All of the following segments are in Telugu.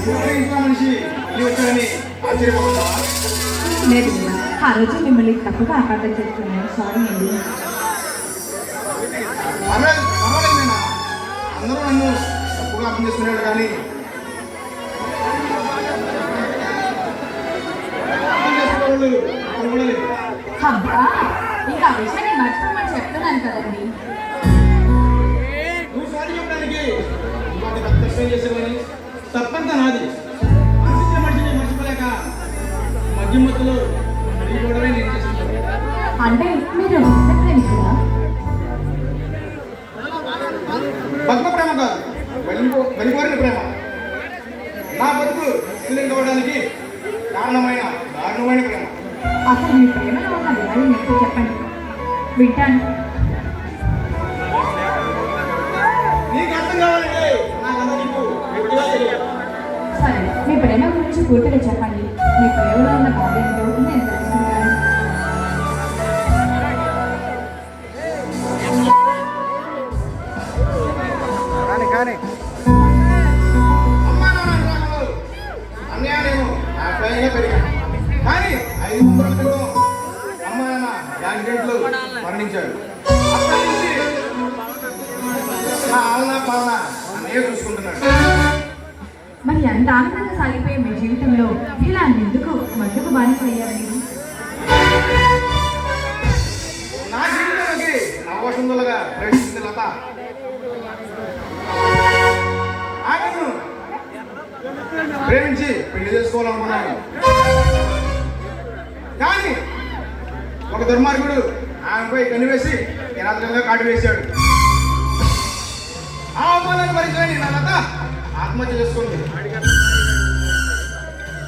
ఇంట్లో మనిషి మళ్ళీ వచ్చాడని ఆశ్చర్యపోతున్నావా? లేదు, ఆ రోజు మిమ్మల్ని తప్పుగా అపార్థం చేస్తున్నాను. సారీ అండి. పర్వాలేదు నేనా, అందరూ నన్ను తప్పుగా అర్థం చేసుకునేవాడు కానీ అర్థం చేసుకునేవాళ్ళు అనుకోలేదు. అబ్బా, ఇంకా ఆ విషయాన్ని మర్చిపోమని చెప్తున్నాను కదండి. నువ్వు సారీ చెప్పడానికి ఇంకోటి తప్పేం చేసేవని తప్పంతా నాది. మనిషి మనిషిని మర్చిపోలేక మధ్యమత్తులో అడిగిపోవడమే నేను చేసింది. అంటే మీరు ప్రేమికుడా? భక్త ప్రేమ కాదు, వెలికోరిన ప్రేమ. నా బతుకు విలీనం కావడానికి కారణమైన దారుణమైన ప్రేమ. అసలు మీ ప్రేమలో ఉన్న వివరాలు ఎక్కువ చెప్పండి, వింటాను. నీకు అర్థం కావాలంటే నా కథ నీకు గట్టిగా తెలియదు. సరే, మీ ప్రేమ గురించి పూర్తిగా చెప్పండి. మీ ప్రేమలో ఉన్న బాధ ఏంటో నేను తెలుసుకుంటాను. అమ్మా నాన్న వివాహంలో అన్నయ్య నేను ఆప్యాయంగా పెరిగాను. కానీ 5 సంవత్సరాల క్రితం అమ్మా నాన్న యాక్సిడెంట్లు మరణించాడు. అప్పటి నుంచి నా ఆలనా పాలన అన్నయ్య చూసుకుంటున్నాడు. మరి అంత ఆనందంగా సాగిపోయే మీ జీవితంలో ఇలా ఎందుకు మధ్యకు బానిసయ్యారు మీరు? నా జీవితంలోకి నవవసంతులుగా ప్రవేశించిన లత ఆమెను ప్రేమించి పెళ్లి చేసుకోవాలనుకున్నాను. కానీ ఒక దుర్మార్గుడు ఆమెపై కనివేసి నిరాత్రంగా కాటు వేశాడు. ఆ అవమానాన్ని భరించలేని నా లత ఆత్మహత్య చేసుకుంది.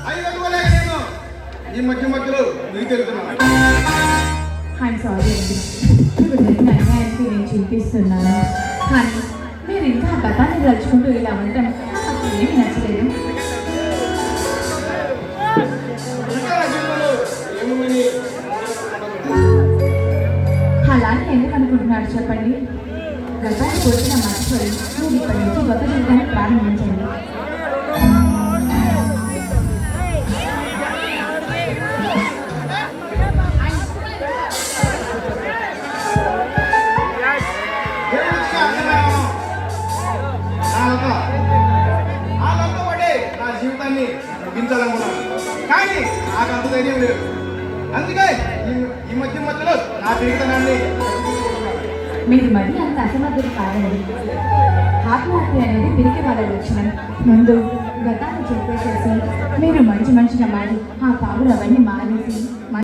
అవి కట్టుకోలేక నేను ఈ మధ్యలో మీకు తెలుగుతున్నాను. ఐఎమ్ సారీ అండి, మీకు జరిగిన అన్యాయానికి నేను చూపిస్తున్నాను. కానీ మీరు ఇంకా గతాన్ని తలుచుకుంటూ ఇలా ఉండటం నాకు ఏమీ నచ్చలేదు. ఇంకా నా జీవితంలో ఏమని అలానే ఎందుకు అనుకుంటున్నారు చెప్పండి. గతాన్ని పూర్తిగా మర్చిపోయి మీరు ఇప్పటి నుంచి కొత్త జీవితాన్ని ప్రారంభించండి. ఆ లత పడే నా జీవితాన్ని ముగించాలనుకున్నాను. కానీ నాకు అంత ధైర్యం లేదు. అందుకే ఈ మధ్యలో నా జీవితాన్ని మీరు మరీ అంత అసమర్థులు కాదండి. ఆత్మహత్య అనేది పిరికి వాళ్ళ లక్షణం. ముందు గతాన్ని చెప్పేసేసి మీరు మంచి మనిషిగా మారి ఆ కావులు అవన్నీ మానేసి